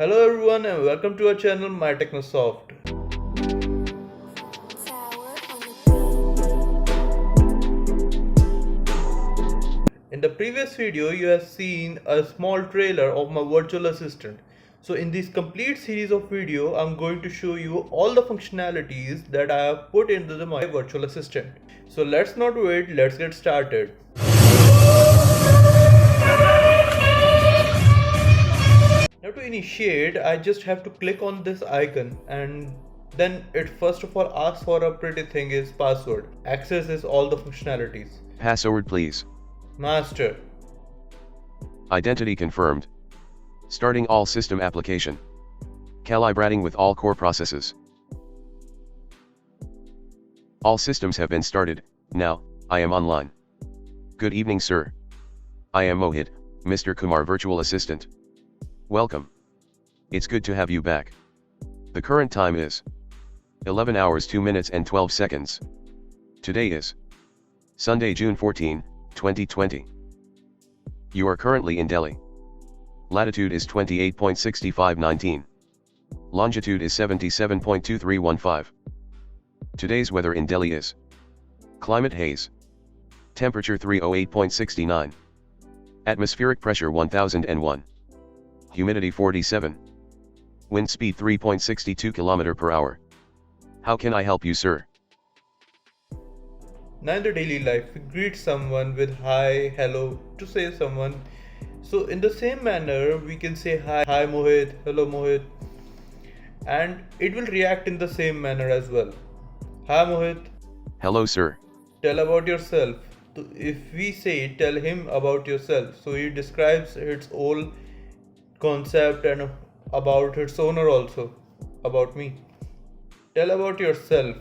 Hello everyone and welcome to our channel Maya Techno. In the previous video you have seen a small trailer of my virtual assistant. So in this complete series of video I'm going to show you all the functionalities that I have put into my virtual assistant. So let's not wait, let's get started. Now to initiate, I just have to click on this icon and then it first of all asks for a pretty thing is password. Accesses all the functionalities. Password please. Master. Identity confirmed. Starting all system application. Calibrating with all core processes. All systems have been started. Now, I am online. Good evening sir. I am Mohit, Mr. Kumar virtual assistant. Welcome. It's good to have you back. The current time is 11 hours 2 minutes and 12 seconds. Today is Sunday, June 14, 2020. You are currently in Delhi. Latitude is 28.6519. Longitude is 77.2315. Today's weather in Delhi is climate haze. Temperature 308.69. Atmospheric pressure 1001. Humidity 47. Wind speed 3.62 km per hour. How can I help you, sir? Now in the daily life, we greet someone with hi, hello to say someone. So in the same manner, we can say hi Mohit, hello Mohit, and it will react in the same manner as well. Hi Mohit, Hello, sir. tell about yourself. So if we say tell him about yourself, so he describes its whole concept and about its owner also, about me. Tell about yourself.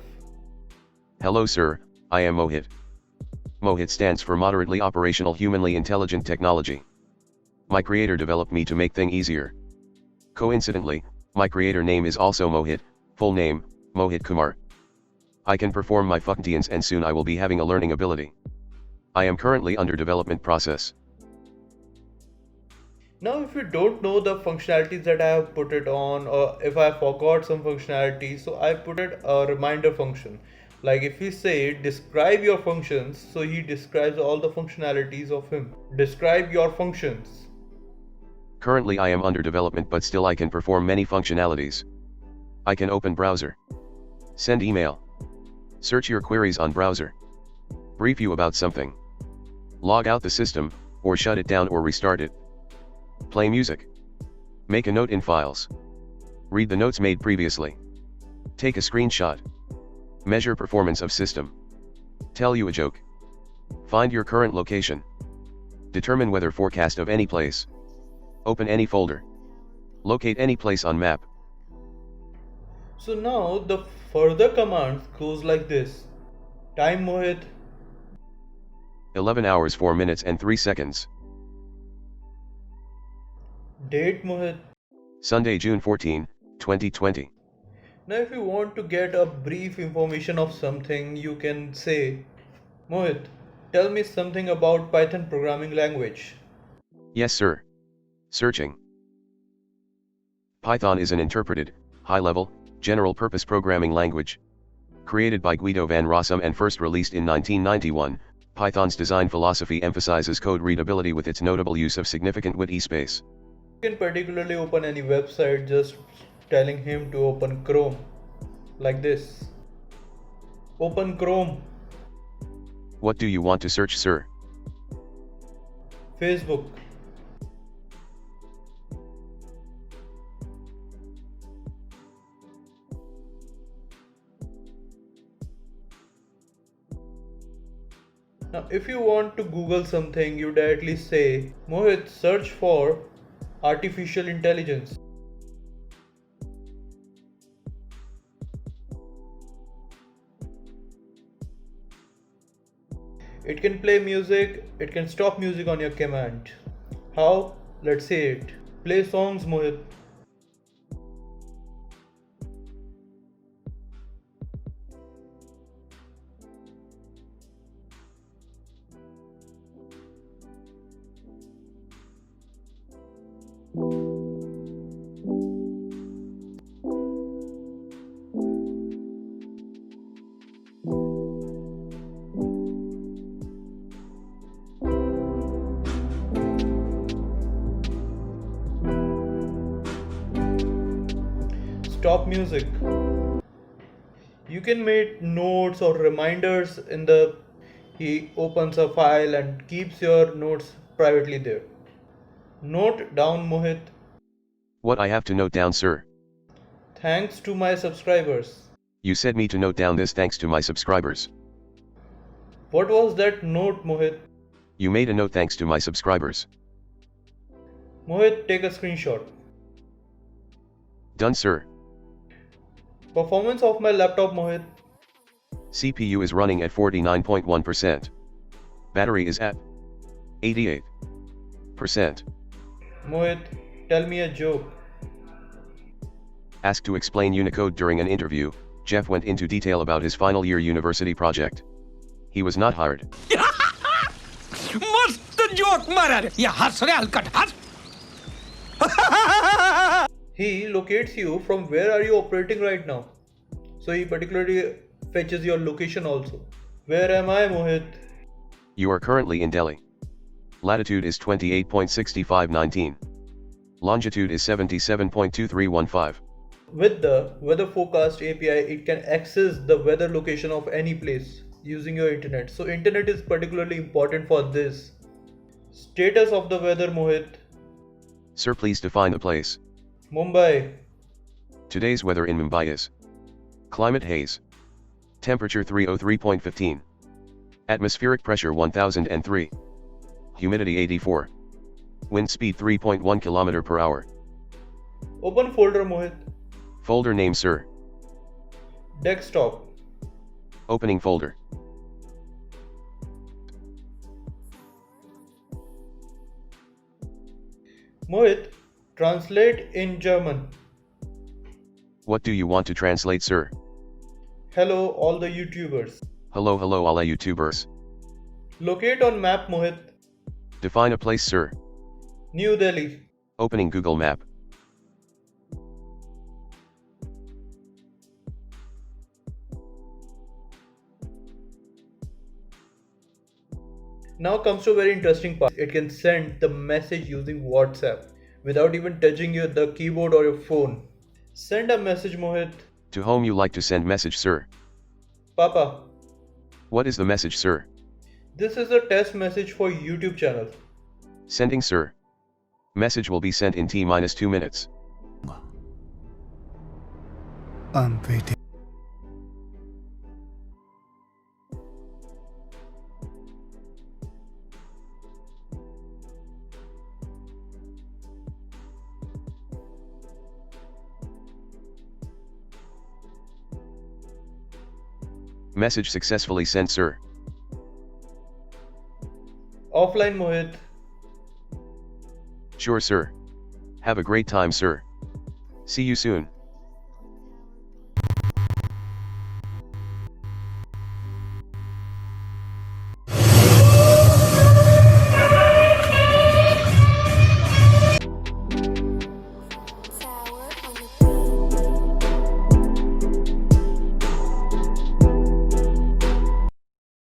Hello, sir. I am Mohit. Mohit stands for Moderately Operational Humanly Intelligent Technology. My creator developed me to make things easier. Coincidentally, my creator name is also Mohit, full name, Mohit Kumar. I can perform my functions and soon I will be having a learning ability. I am currently under development process. Now if you don't know the functionalities that I have put it on, or if I forgot some functionality, so I put it a reminder function. Like if we say describe your functions, so he describes all the functionalities of him. Describe your functions. Currently I am under development but still I can perform many functionalities. I can open browser. Send email. Search your queries on browser. Brief you about something. Log out the system, or shut it down or restart it. Play music. Make a note in files. Read the notes made previously. Take a screenshot. Measure performance of system. Tell you a joke. Find your current location. Determine weather forecast of any place. Open any folder. Locate any place on map. So now the further commands goes like this. Time Mohit, 11 hours 4 minutes and 3 seconds. date Mohit. Sunday, June 14, 2020. Now if you want to get a brief information of something, you can say, Mohit, tell me something about Python programming language. Yes, sir. Searching. Python is an interpreted, high-level, general-purpose programming language. Created by Guido van Rossum and first released in 1991, Python's design philosophy emphasizes code readability with its notable use of significant wit space. You can particularly open any website just telling him to open Chrome. Like this. Open Chrome. What do you want to search, sir? Facebook. Now if you want to Google something, you directly say, Mohit, search for artificial intelligence. It can play music, it can stop music on your command. How? Let's say it. Play songs, Mohit. Stop music. You can make notes or reminders in the. He opens a file and keeps your notes privately there. Note down, Mohit. What I have to note down, sir? Thanks to my subscribers. You said me to note down this thanks to my subscribers. What was that note, Mohit? You made a note thanks to my subscribers. Mohit, take a screenshot. Done, sir. Performance of my laptop, Mohit. CPU is running at 49.1%. Battery is at 88%. Mohit, tell me a joke. Asked to explain Unicode during an interview, Jeff went into detail about his final year university project. He was not hired. मस्त joke मारा रे ये हंस रे हलकट हंस He locates you from where are you operating right now. So he particularly fetches your location also. Where am I, Mohit? You are currently in Delhi. Latitude is 28.6519. Longitude is 77.2315. With the weather forecast API, it can access the weather location of any place using your internet. So internet is particularly important for this. Status of the weather, Mohit. Sir, please define the place. Mumbai. Today's weather in Mumbai is climate haze. Temperature 303.15. Atmospheric pressure 1003. Humidity 84. Wind speed 3.1 km per hour. Open folder, Mohit. Folder name, sir. Desktop. Opening folder. Mohit, translate in German. What do you want to translate, sir? Hello, all the YouTubers. Hello, hello, all YouTubers. Locate on map, Mohit. Define a place, sir. New Delhi. Opening Google Map. Now comes to a very interesting part. It can send the message using WhatsApp without even touching the keyboard or your phone. Send a message, Mohit. To whom you like to send message, sir? Papa, What is the message, sir? this is a test message for YouTube channel. Sending, sir. Message will be sent in T-2 minutes. I'm waiting. Message successfully sent, sir. Offline, Mohit. Sure, sir. Have a great time, sir. See you soon.